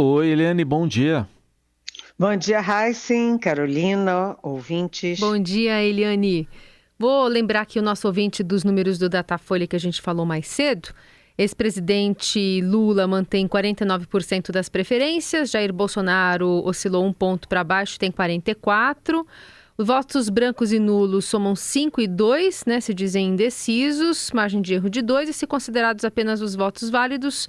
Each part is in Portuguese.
Oi, Eliane, bom dia. Bom dia, Heisen, Carolina, ouvintes. Bom dia, Eliane. Vou lembrar aqui o nosso ouvinte dos números do Datafolha que a gente falou mais cedo. Ex-presidente Lula mantém 49% das preferências, Jair Bolsonaro oscilou um ponto para baixo, tem 44%. Os votos brancos e nulos somam 5 e 2, né, se dizem indecisos, margem de erro de 2, e se considerados apenas os votos válidos,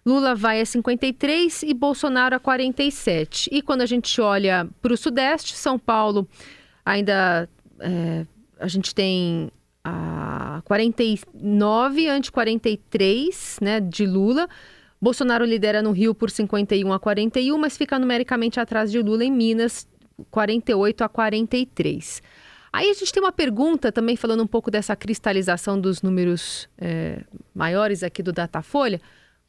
Lula vai a 53 e Bolsonaro a 47. E quando a gente olha para o Sudeste, São Paulo ainda a gente tem a 49 ante 43, né, de Lula. Bolsonaro lidera no Rio por 51 a 41, mas fica numericamente atrás de Lula em Minas, 48 a 43. Aí a gente tem uma pergunta também falando um pouco dessa cristalização dos números maiores aqui do Datafolha,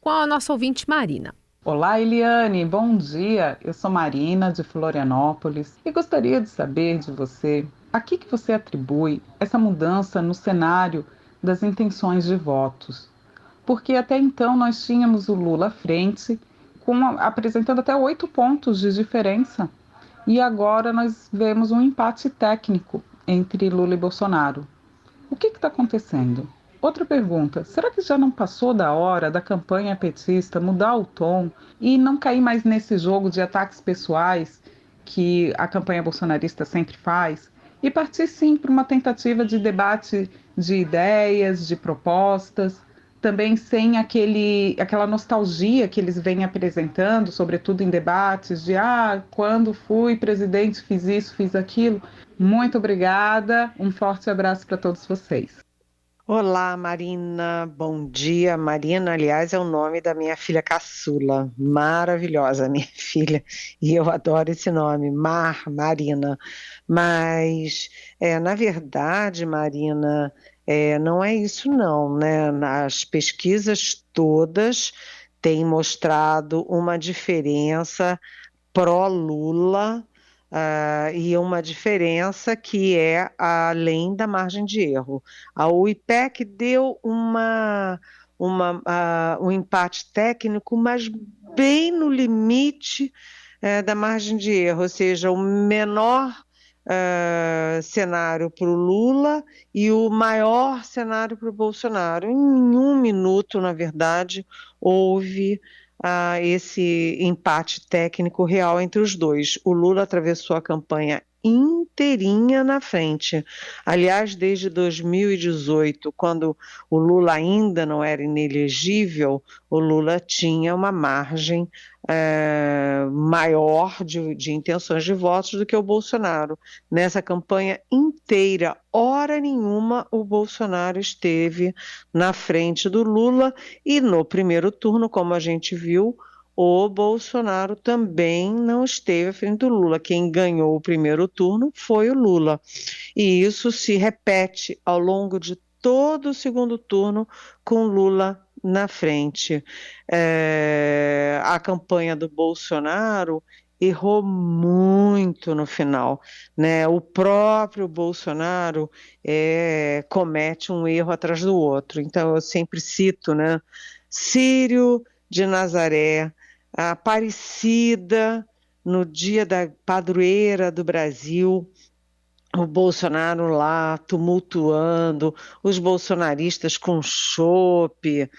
com a nossa ouvinte Marina. Olá, Eliane, bom dia. Eu sou Marina, de Florianópolis, e gostaria de saber de você a que você atribui essa mudança no cenário das intenções de votos. Porque até então nós tínhamos o Lula à frente, apresentando até 8 pontos de diferença, e agora nós vemos um empate técnico entre Lula e Bolsonaro. O que está acontecendo? Outra pergunta, será que já não passou da hora da campanha petista mudar o tom e não cair mais nesse jogo de ataques pessoais que a campanha bolsonarista sempre faz e partir sim para uma tentativa de debate de ideias, de propostas, também sem aquela nostalgia que eles vêm apresentando, sobretudo em debates de quando fui presidente fiz isso, fiz aquilo. Muito obrigada, um forte abraço para todos vocês. Olá, Marina, bom dia. Marina, aliás, é o nome da minha filha caçula, maravilhosa, minha filha, e eu adoro esse nome, Marina. Mas, na verdade, Marina, não é isso não, né? As pesquisas todas têm mostrado uma diferença pró-Lula, e uma diferença que é além da margem de erro. O IPEC deu um empate técnico, mas bem no limite da margem de erro, ou seja, o menor cenário para o Lula e o maior cenário para o Bolsonaro. Em um minuto, na verdade, houve esse empate técnico real entre os dois. O Lula atravessou a campanha inteirinha na frente. Aliás, desde 2018, quando o Lula ainda não era inelegível, o Lula tinha uma margem maior de intenções de votos do que o Bolsonaro. Nessa campanha inteira, hora nenhuma, o Bolsonaro esteve na frente do Lula e no primeiro turno, como a gente viu, o Bolsonaro também não esteve à frente do Lula. Quem ganhou o primeiro turno foi o Lula. E isso se repete ao longo de todo o segundo turno com Lula na frente. A campanha do Bolsonaro errou muito no final, né? O próprio Bolsonaro comete um erro atrás do outro. Então eu sempre cito, né? Círio de Nazaré, a Aparecida, no dia da padroeira do Brasil, o Bolsonaro lá tumultuando, os bolsonaristas com chope,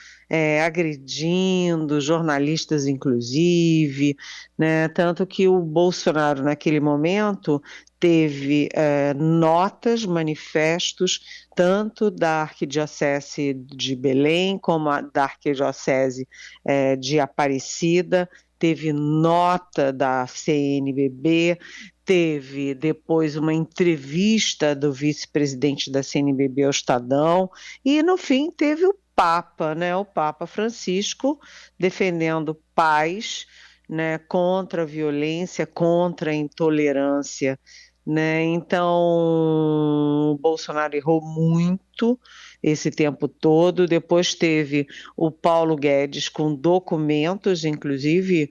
agredindo, jornalistas inclusive, né? Tanto que o Bolsonaro naquele momento teve notas, manifestos, tanto da Arquidiocese de Belém como da Arquidiocese de Aparecida, teve nota da CNBB, teve depois uma entrevista do vice-presidente da CNBB ao Estadão e, no fim, teve o Papa, né? O Papa Francisco defendendo paz, né? Contra a violência, contra a intolerância, né? Então, o Bolsonaro errou muito esse tempo todo. Depois teve o Paulo Guedes com documentos, inclusive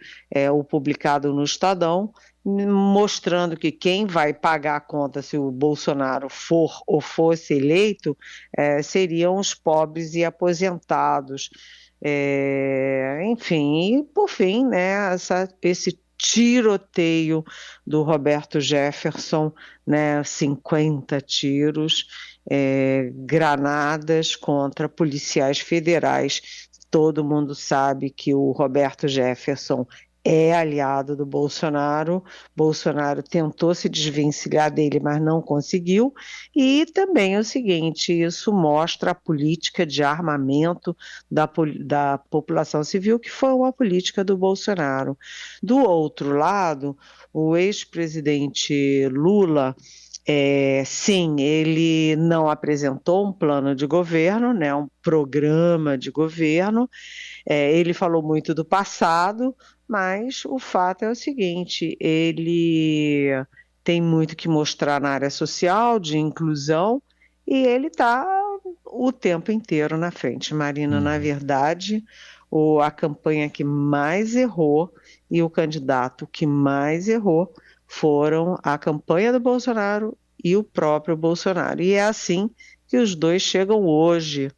o publicado no Estadão, mostrando que quem vai pagar a conta se o Bolsonaro for ou fosse eleito seriam os pobres e aposentados. Enfim, e por fim, né, esse tiroteio do Roberto Jefferson, né, 50 tiros, granadas contra policiais federais. Todo mundo sabe que o Roberto Jefferson é aliado do Bolsonaro. Bolsonaro tentou se desvencilhar dele, mas não conseguiu. E também é o seguinte: isso mostra a política de armamento da população civil, que foi uma política do Bolsonaro. Do outro lado, o ex-presidente Lula, sim, ele não apresentou um plano de governo, né, um programa de governo. Ele falou muito do passado, mas o fato é o seguinte: ele tem muito que mostrar na área social, de inclusão, e ele está o tempo inteiro na frente. Marina, na Uhum. verdade, a campanha que mais errou e o candidato que mais errou foram a campanha do Bolsonaro e o próprio Bolsonaro. E é assim que os dois chegam hoje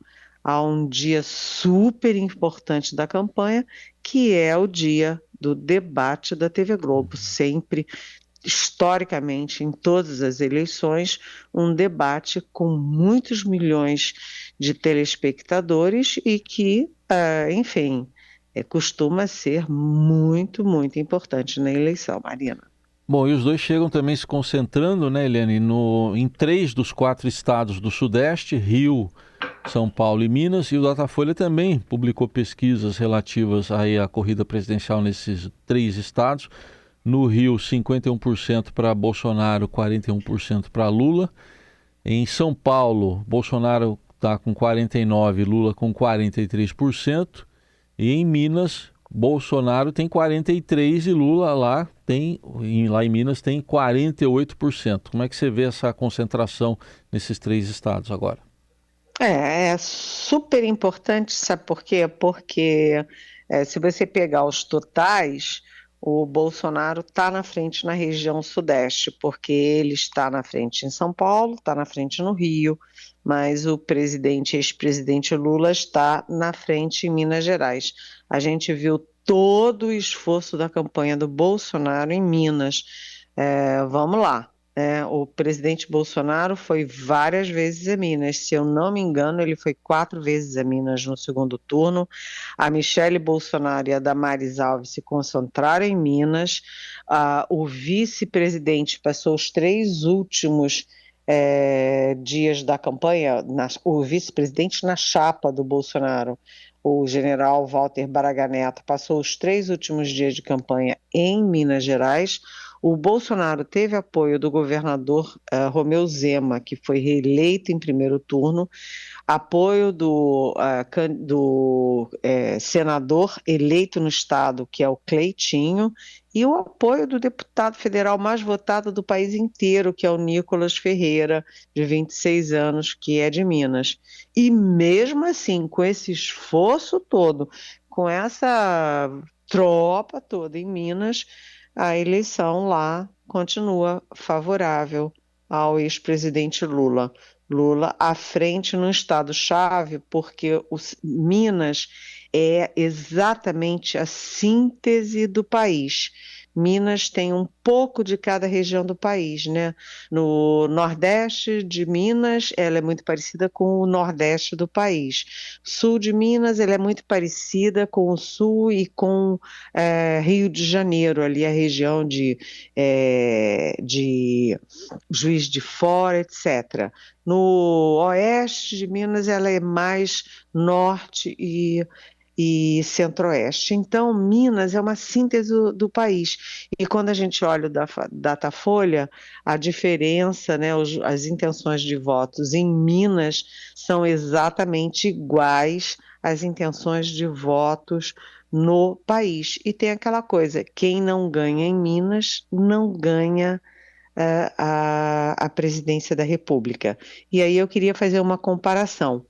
a um dia super importante da campanha, que é o dia do debate da TV Globo. Sempre, historicamente, em todas as eleições, um debate com muitos milhões de telespectadores e que, enfim, costuma ser muito, muito importante na eleição, Marina. Bom, e os dois chegam também se concentrando, né, Eliane, em 3 dos 4 estados do Sudeste, Rio, São Paulo e Minas, e o Datafolha também publicou pesquisas relativas aí à corrida presidencial nesses 3 estados. No Rio, 51% para Bolsonaro, 41% para Lula. Em São Paulo, Bolsonaro está com 49%, Lula com 43%. E em Minas, Bolsonaro tem 43% e Lula lá em Minas tem 48%. Como é que você vê essa concentração nesses 3 estados agora? É super importante, sabe por quê? Porque se você pegar os totais, o Bolsonaro está na frente na região sudeste, porque ele está na frente em São Paulo, está na frente no Rio, mas o ex-presidente Lula está na frente em Minas Gerais. A gente viu todo o esforço da campanha do Bolsonaro em Minas. Vamos lá. O presidente Bolsonaro foi várias vezes a Minas. Se eu não me engano, ele foi 4 vezes a Minas no segundo turno. A Michele Bolsonaro e a Damares Alves se concentraram em Minas. O vice-presidente passou os 3 últimos dias da campanha, o vice-presidente na chapa do Bolsonaro, o general Walter Braga Neto, passou os 3 últimos dias de campanha em Minas Gerais. O Bolsonaro teve apoio do governador Romeu Zema, que foi reeleito em primeiro turno, apoio do senador eleito no estado, que é o Cleitinho, e o apoio do deputado federal mais votado do país inteiro, que é o Nicolas Ferreira, de 26 anos, que é de Minas. E mesmo assim, com esse esforço todo, com essa tropa toda em Minas, a eleição lá continua favorável ao ex-presidente Lula. Lula à frente no estado-chave, porque Minas é exatamente a síntese do país. Minas tem um pouco de cada região do país, né? No Nordeste de Minas, ela é muito parecida com o Nordeste do país. Sul de Minas, ela é muito parecida com o Sul e com Rio de Janeiro, ali a região de Juiz de Fora, etc. No Oeste de Minas, ela é mais Norte e Centro-Oeste. Então, Minas é uma síntese do país. E quando a gente olha o Datafolha, a diferença, né, as intenções de votos em Minas são exatamente iguais às intenções de votos no país. E tem aquela coisa: quem não ganha em Minas não ganha a presidência da República. E aí eu queria fazer uma comparação.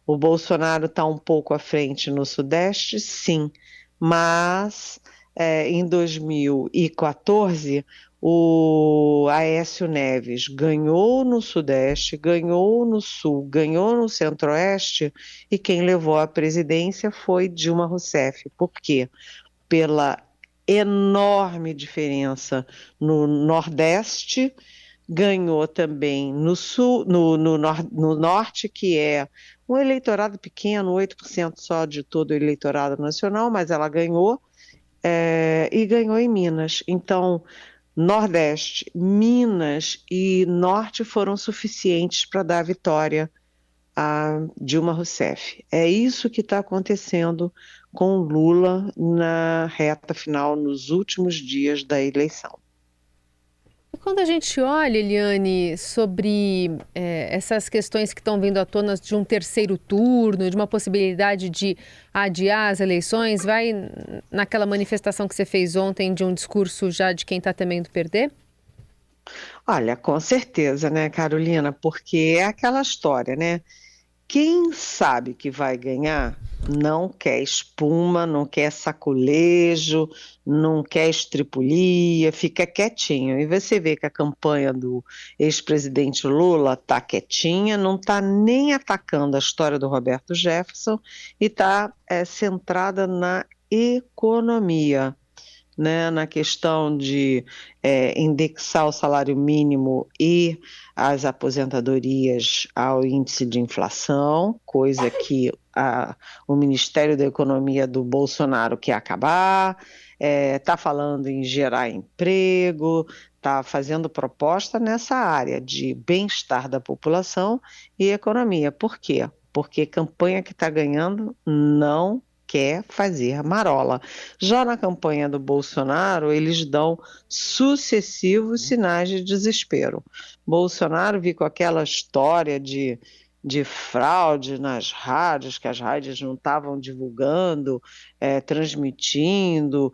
O Bolsonaro está um pouco à frente no Sudeste, sim, mas em 2014, o Aécio Neves ganhou no Sudeste, ganhou no Sul, ganhou no Centro-Oeste, e quem levou a presidência foi Dilma Rousseff. Por quê? Pela enorme diferença no Nordeste, ganhou também no Sul, no Norte, que é um eleitorado pequeno, 8% só de todo o eleitorado nacional, mas ela ganhou, e ganhou em Minas. Então, Nordeste, Minas e Norte foram suficientes para dar a vitória a Dilma Rousseff. É isso que está acontecendo com Lula na reta final, nos últimos dias da eleição. E quando a gente olha, Eliane, sobre essas questões que estão vindo à tona de um terceiro turno, de uma possibilidade de adiar as eleições, vai naquela manifestação que você fez ontem de um discurso já de quem está temendo perder? Olha, com certeza, né, Carolina? Porque é aquela história, né? Quem sabe que vai ganhar não quer espuma, não quer saculejo, não quer estripulia, fica quietinho. E você vê que a campanha do ex-presidente Lula está quietinha, não está nem atacando a história do Roberto Jefferson e está centrada na economia, né, na questão de indexar o salário mínimo e as aposentadorias ao índice de inflação, coisa que o Ministério da Economia do Bolsonaro quer acabar, está falando em gerar emprego, está fazendo proposta nessa área de bem-estar da população e economia. Por quê? Porque campanha que está ganhando não quer fazer marola. Já na campanha do Bolsonaro, eles dão sucessivos sinais de desespero. Bolsonaro viu com aquela história de fraude nas rádios, que as rádios não estavam divulgando, transmitindo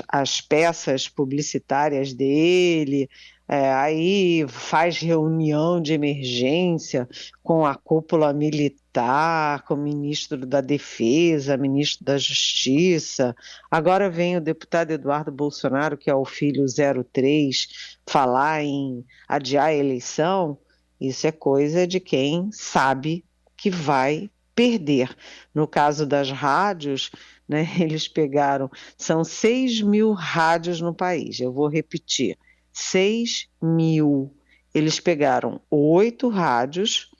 as peças publicitárias dele, aí faz reunião de emergência com a cúpula militar, com o ministro da Defesa, ministro da Justiça. Agora vem o deputado Eduardo Bolsonaro, que é o filho 03, falar em adiar a eleição. Isso é coisa de quem sabe que vai perder. No caso das rádios, né, eles pegaram, são 6.000 rádios no país, eu vou repetir, 6.000. Eles pegaram 8 rádios,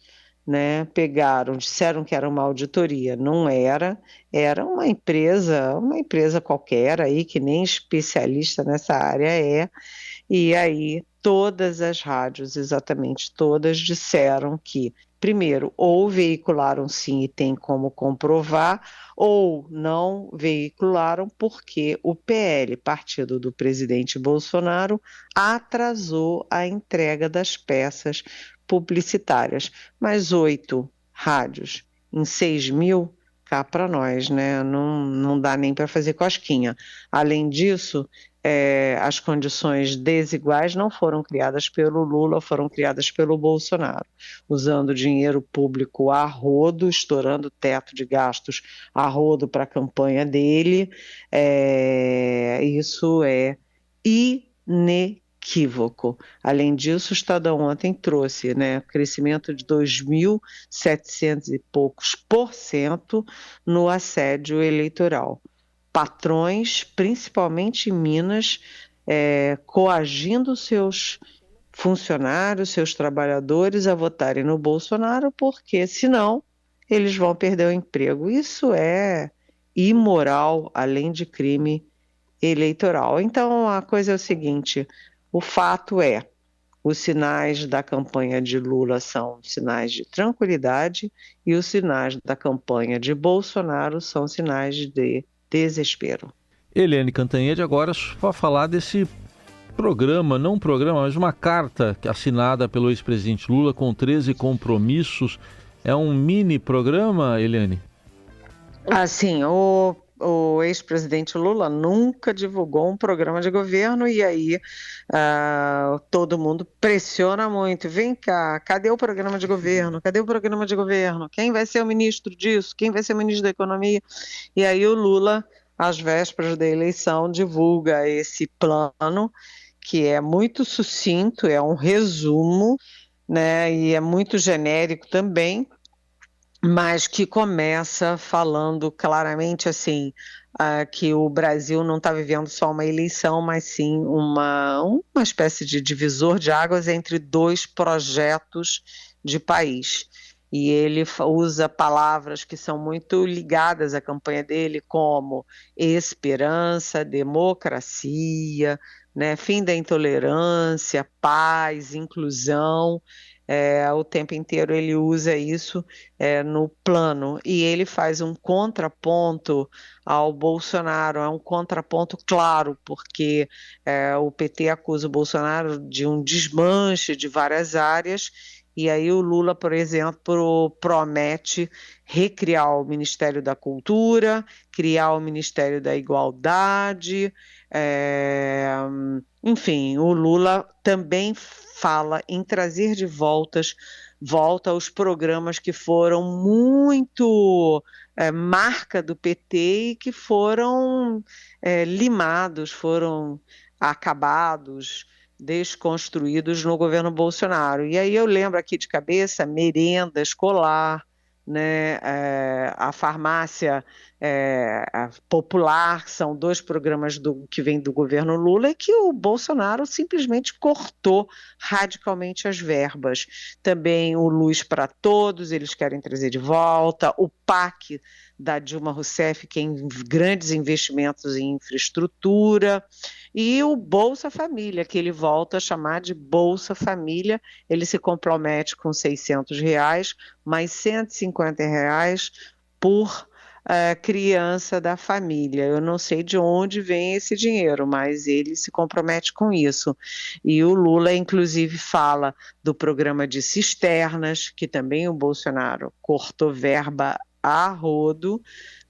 né, disseram que era uma auditoria, não era uma empresa qualquer aí, que nem especialista nessa área e aí todas as rádios, exatamente todas, disseram que, primeiro, ou veicularam sim e tem como comprovar, ou não veicularam porque o PL, partido do presidente Bolsonaro, atrasou a entrega das peças publicitárias. Mas 8 rádios em 6.000, cá para nós, né? Não dá nem para fazer cosquinha. Além disso, as condições desiguais não foram criadas pelo Lula, foram criadas pelo Bolsonaro, usando dinheiro público a rodo, estourando o teto de gastos a rodo para a campanha dele. Isso é inequívoco. Além disso, o Estadão ontem trouxe, né, crescimento de 2.700 e poucos % no assédio eleitoral. Patrões, principalmente em Minas, coagindo seus funcionários, seus trabalhadores a votarem no Bolsonaro, porque senão eles vão perder o emprego. Isso é imoral, além de crime eleitoral. Então a coisa é o seguinte, o fato é, os sinais da campanha de Lula são sinais de tranquilidade e os sinais da campanha de Bolsonaro são sinais de desespero. Eliane Cantanhede, agora para falar desse programa, não um programa, mas uma carta assinada pelo ex-presidente Lula com 13 compromissos. É um mini programa, Eliane? Assim, o ex-presidente Lula nunca divulgou um programa de governo e aí todo mundo pressiona muito. Vem cá, cadê o programa de governo? Cadê o programa de governo? Quem vai ser o ministro disso? Quem vai ser o ministro da Economia? E aí o Lula às vésperas da eleição, divulga esse plano, que é muito sucinto, é um resumo, né, e é muito genérico também, mas que começa falando claramente assim, que o Brasil não está vivendo só uma eleição, mas sim uma espécie de divisor de águas entre dois projetos de país. E ele usa palavras que são muito ligadas à campanha dele, como esperança, democracia, né, fim da intolerância, paz, inclusão. O tempo inteiro ele usa isso no plano, e ele faz um contraponto ao Bolsonaro, é um contraponto claro, porque o PT acusa o Bolsonaro de um desmanche de várias áreas, e aí o Lula, por exemplo, promete recriar o Ministério da Cultura, criar o Ministério da Igualdade, enfim, o Lula também fala em trazer de volta aos programas que foram muito marca do PT e que foram limados, foram acabados, desconstruídos no governo Bolsonaro. E aí eu lembro aqui de cabeça merenda escolar, né, a farmácia popular, são dois programas que vêm do governo Lula e que o Bolsonaro simplesmente cortou radicalmente as verbas. Também o Luz para Todos, eles querem trazer de volta, o PAC da Dilma Rousseff, que tem grandes investimentos em infraestrutura, e o Bolsa Família, que ele volta a chamar de Bolsa Família. Ele se compromete com R$600, mais R$150 por criança da família. Eu não sei de onde vem esse dinheiro, mas ele se compromete com isso. E o Lula, inclusive, fala do programa de cisternas, que também o Bolsonaro cortou verba a rodo,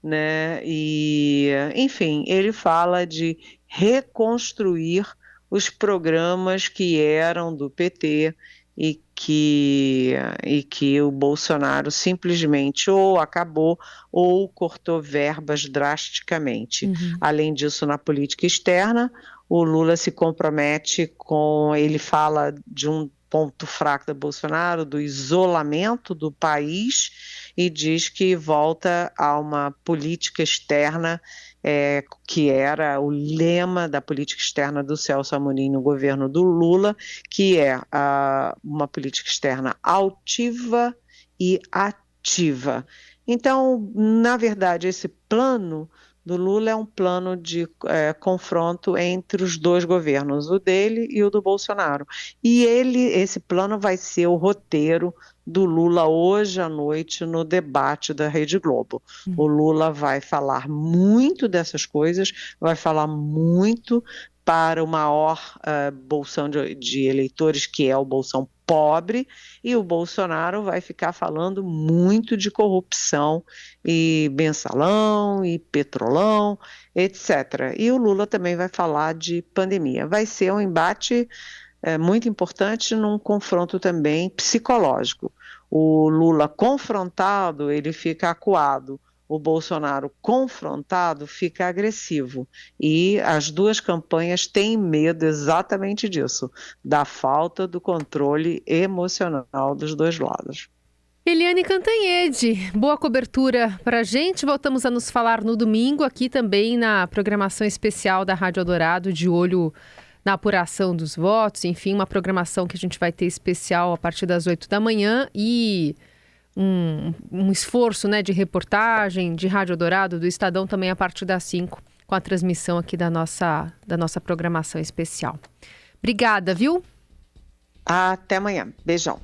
né? E, enfim, ele fala de reconstruir os programas que eram do PT e que o Bolsonaro simplesmente ou acabou ou cortou verbas drasticamente. Uhum. Além disso, na política externa, o Lula se compromete ele fala de um ponto fraco do Bolsonaro, do isolamento do país, e diz que volta a uma política externa que era o lema da política externa do Celso Amorim no governo do Lula, que é uma política externa altiva e ativa. Então, na verdade, esse plano do Lula é um plano de confronto entre os dois governos, o dele e o do Bolsonaro. E esse plano vai ser o roteiro do Lula hoje à noite no debate da Rede Globo. O Lula vai falar muito dessas coisas, vai falar muito para o maior bolsão de eleitores, que é o bolsão pobre, e o Bolsonaro vai ficar falando muito de corrupção e mensalão e petrolão, etc. E o Lula também vai falar de pandemia. Vai ser um embate muito importante, num confronto também psicológico. O Lula confrontado, ele fica acuado. O Bolsonaro confrontado fica agressivo, e as duas campanhas têm medo exatamente disso, da falta do controle emocional dos dois lados. Eliane Cantanhede, boa cobertura para a gente. Voltamos a nos falar no domingo, aqui também na programação especial da Rádio Eldorado, de olho na apuração dos votos. Enfim, uma programação que a gente vai ter especial a partir das 8 da manhã e um esforço, né, de reportagem, de Rádio Eldorado, do Estadão também a partir das 5, com a transmissão aqui da nossa programação especial. Obrigada, viu? Até amanhã. Beijão.